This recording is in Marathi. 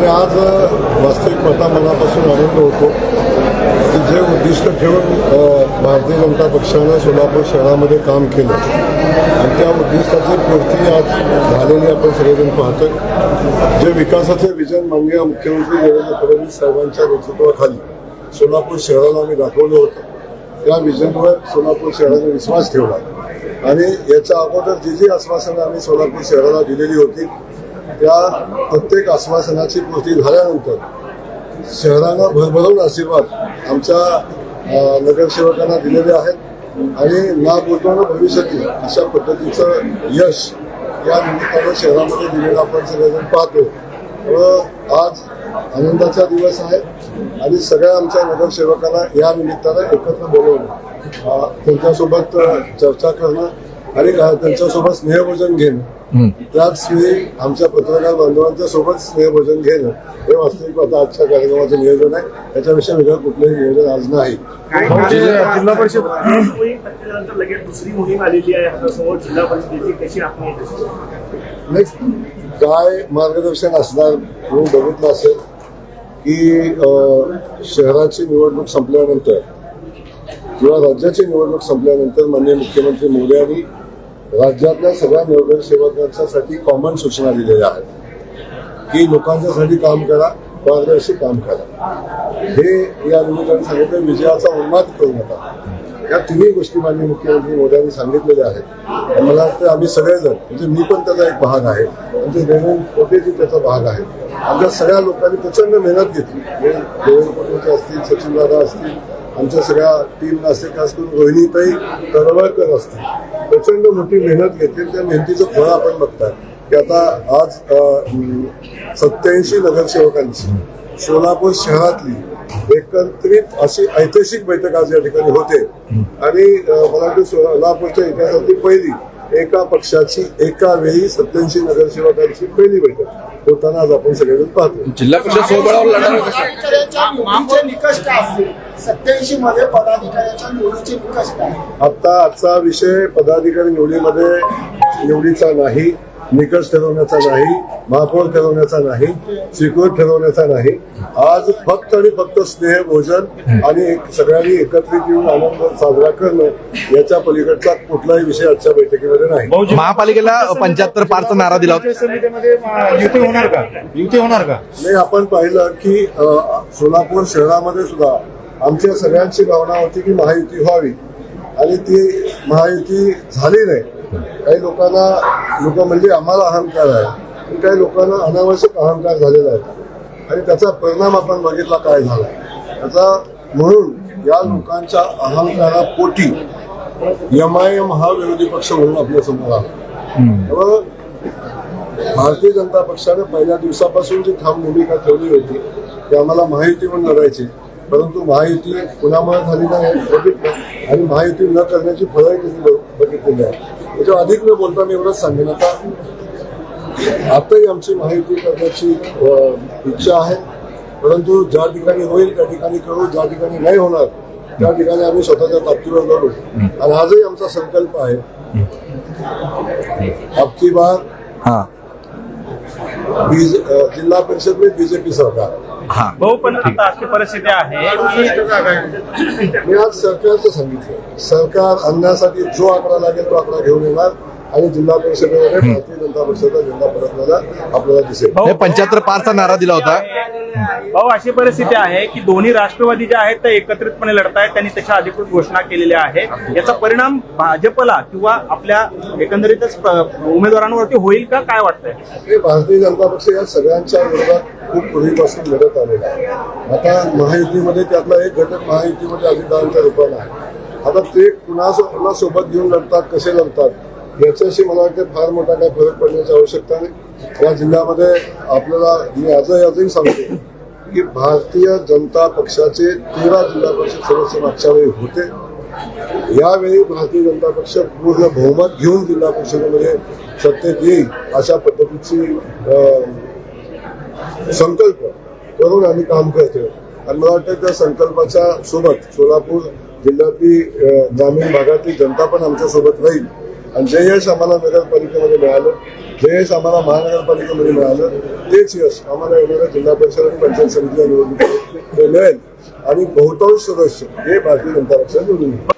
आणि आज वास्तविक मनापासून आनंद होतो की जे उद्दिष्ट ठेवून भारतीय जनता पक्षानं सोलापूर शहरामध्ये काम केलं आणि त्या उद्दिष्टाची पूर्ती आज झालेली आपण सगळेजण पाहतोय. जे विकासाचे विजन माननीय मुख्यमंत्री देवेंद्र फडणवीस साहेबांच्या नेतृत्वाखाली सोलापूर शहराला आम्ही दाखवलं होतं, त्या विजनवर सोलापूर शहराने विश्वास ठेवला आणि याच्या अगोदर जी आश्वासनं आम्ही सोलापूर शहराला दिलेली होती त्या प्रत्येक आश्वासनाची पूर्ती झाल्यानंतर शहराला भरभरून आशीर्वाद आमच्या नगरसेवकांना दिलेले आहेत आणि ना बोलताना भविष्यातील अशा पद्धतीचं यश या निमित्तानं शहरामध्ये दिलेलं आपण सगळेजण पाहतो. व आज आनंदाचा दिवस आहे आणि सगळ्या आमच्या नगरसेवकांना या निमित्तानं एकत्र बोलवणं, त्यांच्यासोबत चर्चा करणं आणि त्यांच्यासोबत स्नेहभोजन घेणं, त्याच वेळी आमच्या पत्रकार बांधवांच्या सोबत स्नेहभोजन घेणं हे वास्तविक आता आजच्या कार्यक्रमाचं नियोजन आहे. त्याच्याविषयी वेगळं कुठलंही नियोजन आज नाही. जिल्हा परिषद लगेच दुसरी मोहीम आलेली आहे हातासमोर, जिल्हा परिषदेची कशी आपण काय मार्गदर्शन असणार म्हणून बघितलं असेल की शहराची निवडणूक संपल्यानंतर किंवा राज्याची निवडणूक संपल्यानंतर माननीय मुख्यमंत्री मोदयांनी राज्यातल्या सगळ्या नगरसेवकांसाठी कॉमन सूचना दिलेल्या आहेत की लोकांच्यासाठी काम करा, पारदर्शी काम करा. हे या निमित्ताने सांगितलं. विजयाचा उन्माद करू नका, या तिन्ही गोष्टी माननीय मुख्यमंत्री मोदयांनी सांगितलेल्या आहेत. मला वाटतं आम्ही सगळेजण, म्हणजे मी पण त्याचा एक भाग आहे, म्हणजे देवेंद्र कोटेजी त्याचा भाग आहे. आमच्या सगळ्या लोकांनी प्रचंड मेहनत घेतली. देवेंद्र कोटेचे असतील, सचिनदादा असतील, आमच्या सगळ्या टीमला असतील, खास करून रोहिणीताई तळवळकर असतील, प्रचंड मोठी मेहनत घेतली. त्या मेहनतीचं फळ आपण बघताय की आता आज 87 नगरसेवकांची सोलापूर शहरातली एकत्रित अशी ऐतिहासिक बैठक आज या ठिकाणी होते आणि मला वाटतं सोलापूरच्या इतिहासातली पहिली एका पक्षाची एका वेळी 87 नगरसेवकांची पहिली बैठक होताना आज आपण सगळेजण पाहतो. जिल्हा परिषद सोबळावर लढणार निकष काय असतील 87 मध्ये पदाधिकाऱ्याच्या निवडीचे निकष काय? आजचा विषय पदाधिकारी निवडीचा नाही, निकष ठरवण्याचा नाही, महापौर ठरवण्याचा नाही, स्वीकृत ठरवण्याचा नाही. आज फक्त आणि फक्त स्नेहभोजन आणि सगळ्यांनी एकत्रित येऊन आनंद साजरा करणं याच्या पलीकडचा कुठलाही विषय आजच्या बैठकीमध्ये नाही. महापालिकेला 75 पारचा नारा दिला होता. समितीमध्ये युती होणार का? नाही, आपण पाहिलं की सोलापूर शहरामध्ये सुद्धा आमच्या सगळ्यांची भावना होती की महायुती व्हावी आणि ती महायुती झाली नाही. काही लोक म्हणजे आम्हाला अहंकार आहे, पण काही लोकांना अनावश्यक अहंकार झालेला आहे आणि त्याचा परिणाम आपण बघितला काय झाला. त्याचा म्हणून या लोकांच्या अहंकारापोटी MIM हा विरोधी पक्ष म्हणून आपल्या समोर आला. भारतीय जनता पक्षाने पहिल्या दिवसापासून जी ठाम भूमिका ठेवली होती की आम्हाला महायुती म्हणून लढायची, परंतु महायुती कुणामुळे झाली नाही बघितलं आणि महायुती न करण्याची फळंही त्यांनी बघितलेली आहे. त्याच्यावर अधिक न बोलता मी एवढंच सांगेन, आताही आमची महायुती करण्याची इच्छा आहे, परंतु ज्या ठिकाणी होईल त्या ठिकाणी करू, ज्या ठिकाणी नाही होणार त्या ठिकाणी आम्ही स्वतःच्या ताकदीवर लढू. आणि आजही आमचा संकल्प आहे अबकी बार जिल्हा परिषद में बीजेपी सरकार. भाऊ, पण आता अशी परिस्थिती आहे मी आज सरकारचं सांगितलं, सरकार आणण्यासाठी जो आकडा लागेल तो आकडा घेऊन येणार आणि जिल्हा परिषदेमध्ये भारतीय जनता पक्षाचा झेंडा फडकलेला आपल्याला दिसेल. 75 पारचा नारा दिला होता. भाऊ, अशी परिस्थिती आहे की दोन्ही राष्ट्रवादी जे आहेत ते एकत्रितपणे लढतायत, त्यांनी त्याच्या अधिकृत घोषणा केलेल्या आहे. याचा परिणाम भाजपला किंवा आपल्या एकंदरीतच उमेदवारांवरती होईल का, काय वाटतंय? भारतीय जनता पक्ष या सगळ्यांच्या विरोधात खूप पूर्वीपासून लढत आलेला आहे. आता महायुतीमध्ये त्यातला एक घटक महायुतीमध्ये अजितदादांच्या रूपानं आहे. आता ते कुणा सोबत घेऊन लढतात, कसे लढतात याच्याशी मला वाटतं फार मोठा काही फरक पडण्याची आवश्यकता नाही. या जिल्ह्यामध्ये आपल्याला मी आजही सांगतो की भारतीय जनता पक्षाचे 13 जिल्हा परिषद सदस्य मागच्या वेळी होते. यावेळी भारतीय जनता पक्ष पूर्ण बहुमत घेऊन जिल्हा परिषदेमध्ये सत्तेत येईल अशा पद्धतीची संकल्प करून आम्ही काम करतोय आणि मला वाटतं त्या संकल्पाच्या सोबत सोलापूर जिल्ह्यातली ग्रामीण भागातली जनता पण आमच्या सोबत राहील आणि जे यश आम्हाला नगरपालिकेमध्ये मिळालं, जे यश आम्हाला महानगरपालिकेमध्ये मिळालं, तेच यश आम्हाला येणाऱ्या जिल्हा परिषद आणि पंचायत समितीच्या निवडणुकीत मिळेल आणि बहुतांश सदस्य हे भारतीय जनता पक्षाला निवडून येईल.